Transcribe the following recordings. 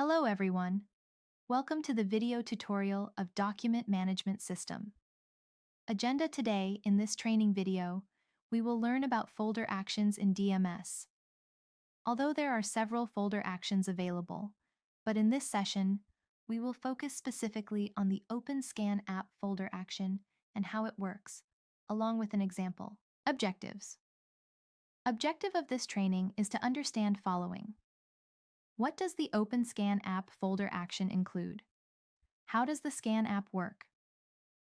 Hello everyone. Welcome to the video tutorial of Document Management System. Agenda today in this training video, we will learn about folder actions in DMS. Although there are several folder actions available, but in this session, we will focus specifically on the OpenScan app folder action and how it works, along with an example. Objectives. Objective of this training is to understand following. What does the OpenScan app folder action include? How does the Scan app work?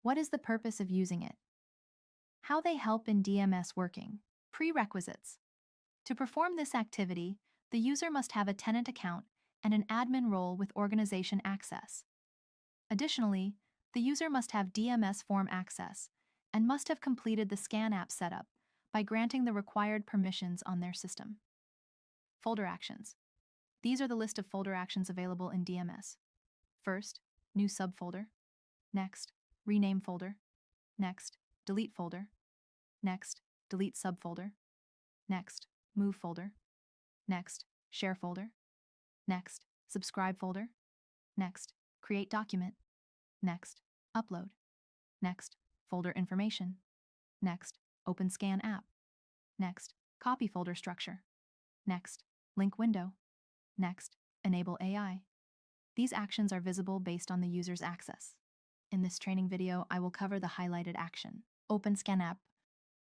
What is the purpose of using it? How they help in DMS working? Prerequisites. To perform this activity, the user must have a tenant account and an admin role with organization access. Additionally, the user must have DMS form access and must have completed the Scan app setup by granting the required permissions on their system. Folder actions. These are the list of folder actions available in DMS. First, new subfolder. Next, rename folder. Next, delete folder. Next, delete subfolder. Next, move folder. Next, share folder. Next, subscribe folder. Next, create document. Next, upload. Next, folder information. Next, OpenScan app. Next, copy folder structure. Next, link window. Next, enable AI. These actions are visible based on the user's access. In this training video, I will cover the highlighted action. OpenScan app.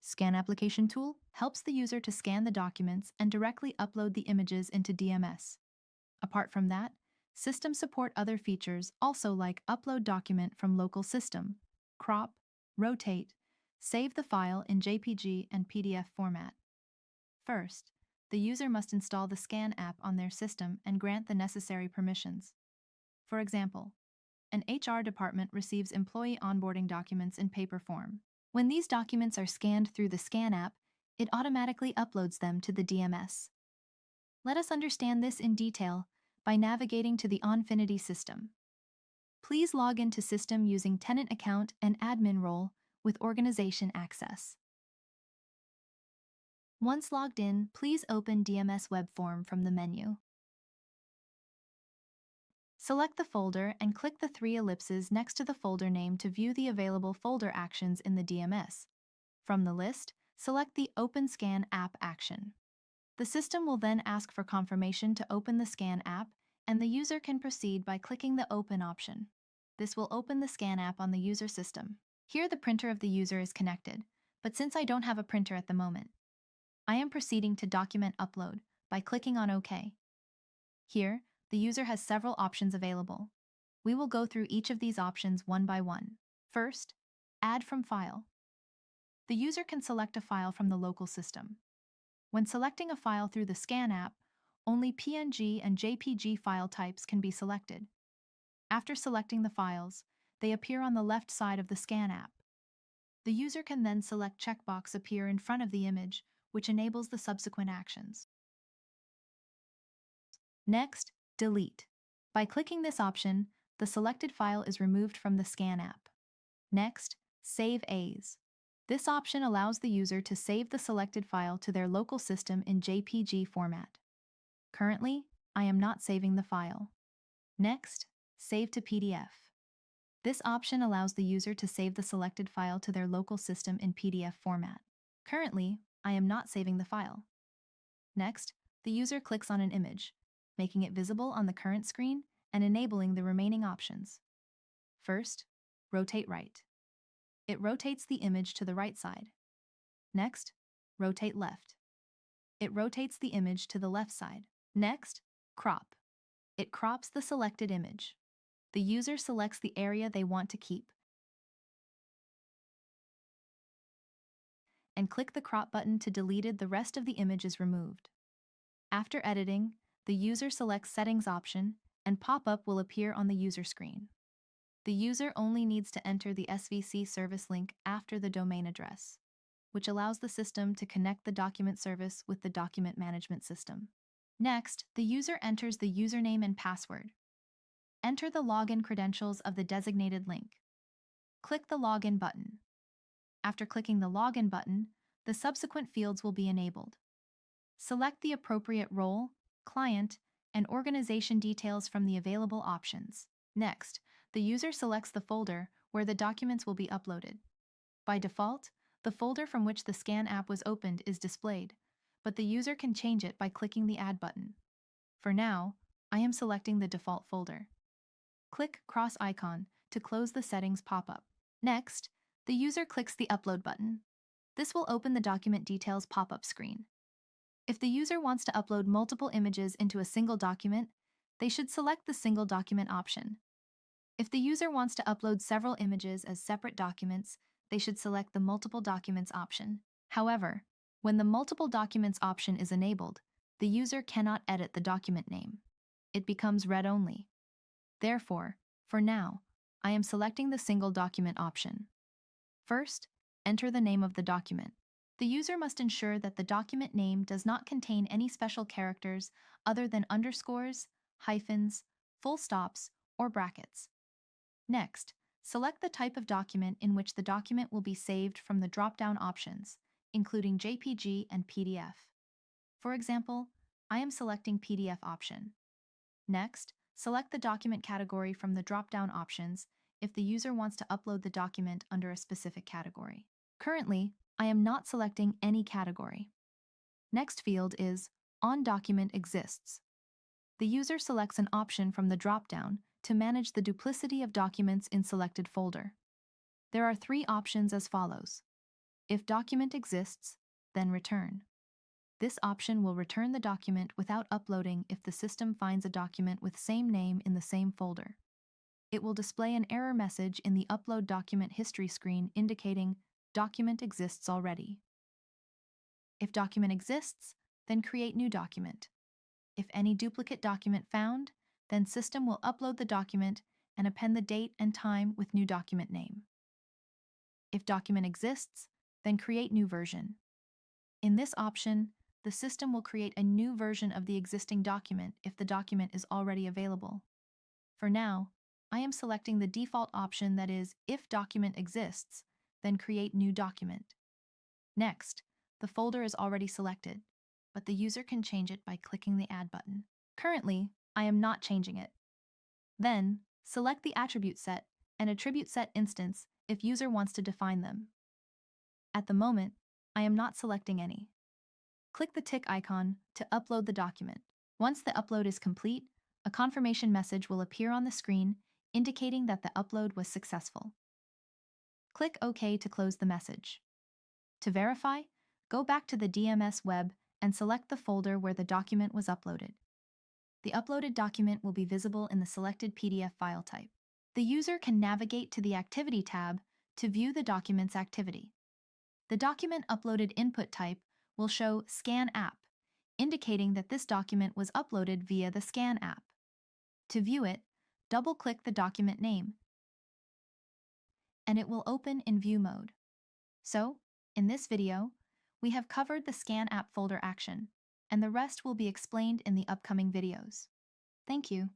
Scan application tool helps the user to scan the documents and directly upload the images into DMS. Apart from that, systems support other features also like upload document from local system, crop, rotate, save the file in JPG and PDF format. First, the user must install the Scan app on their system and grant the necessary permissions. For example, an HR department receives employee onboarding documents in paper form. When these documents are scanned through the Scan app, it automatically uploads them to the DMS. Let us understand this in detail by navigating to the Onfinity system. Please log into system using tenant account and admin role with organization access. Once logged in, please open DMS web form from the menu. Select the folder and click the three ellipses next to the folder name to view the available folder actions in the DMS. From the list, select the OpenScan app action. The system will then ask for confirmation to open the Scan app, and the user can proceed by clicking the Open option. This will open the Scan app on the user system. Here the printer of the user is connected, but since I don't have a printer at the moment, I am proceeding to document upload by clicking on OK. Here, the user has several options available. We will go through each of these options one by one. First, add from file. The user can select a file from the local system. When selecting a file through the Scan app, only PNG and JPG file types can be selected. After selecting the files, they appear on the left side of the Scan app. The user can then select checkbox appear in front of the image, which enables the subsequent actions. Next, delete. By clicking this option, the selected file is removed from the Scan app. Next, save as. This option allows the user to save the selected file to their local system in JPG format. Currently, I am not saving the file. Next, save to PDF. This option allows the user to save the selected file to their local system in PDF format. Currently, I am not saving the file. Next, the user clicks on an image, making it visible on the current screen and enabling the remaining options. First, rotate right. It rotates the image to the right side. Next, rotate left. It rotates the image to the left side. Next, crop. It crops the selected image. The user selects the area they want to keep and click the crop button to delete the rest of the image is removed. After editing, the user selects Settings option and pop-up will appear on the user screen. The user only needs to enter the SVC service link after the domain address, which allows the system to connect the document service with the document management system. Next, the user enters the username and password. Enter the login credentials of the designated link. Click the Login button. After clicking the Login button, the subsequent fields will be enabled. Select the appropriate role, client, and organization details from the available options. Next, the user selects the folder where the documents will be uploaded. By default, the folder from which the scan app was opened is displayed, but the user can change it by clicking the Add button. For now, I am selecting the default folder. Click Cross icon to close the settings pop-up. Next, the user clicks the Upload button. This will open the document details pop-up screen. If the user wants to upload multiple images into a single document, they should select the Single Document option. If the user wants to upload several images as separate documents, they should select the Multiple Documents option. However, when the Multiple Documents option is enabled, the user cannot edit the document name. It becomes read-only. Therefore, for now, I am selecting the Single Document option. First, enter the name of the document. The user must ensure that the document name does not contain any special characters other than underscores, hyphens, full stops, or brackets. Next, select the type of document in which the document will be saved from the drop-down options, including JPG and PDF. For example, I am selecting PDF option. Next, select the document category from the drop-down options if the user wants to upload the document under a specific category. Currently, I am not selecting any category. Next field is On Document Exists. The user selects an option from the drop-down to manage the duplicity of documents in selected folder. There are 3 options as follows. If document exists, then return. This option will return the document without uploading if the system finds a document with same name in the same folder. It will display an error message in the Upload Document History screen indicating document exists already. If document exists, then create new document. If any duplicate document found, then system will upload the document and append the date and time with new document name. If document exists, then create new version. In this option, the system will create a new version of the existing document if the document is already available. For now, I am selecting the default option that is, if document exists, then create new document. Next, the folder is already selected, but the user can change it by clicking the Add button. Currently, I am not changing it. Then, select the attribute set and attribute set instance if user wants to define them. At the moment, I am not selecting any. Click the tick icon to upload the document. Once the upload is complete, a confirmation message will appear on the screen indicating that the upload was successful. Click OK to close the message. To verify, go back to the DMS web and select the folder where the document was uploaded. The uploaded document will be visible in the selected PDF file type. The user can navigate to the Activity tab to view the document's activity. The document uploaded input type will show Scan App, indicating that this document was uploaded via the Scan app. To view it, double-click the document name, and it will open in view mode. So, in this video, we have covered the Scan App folder action, and the rest will be explained in the upcoming videos. Thank you.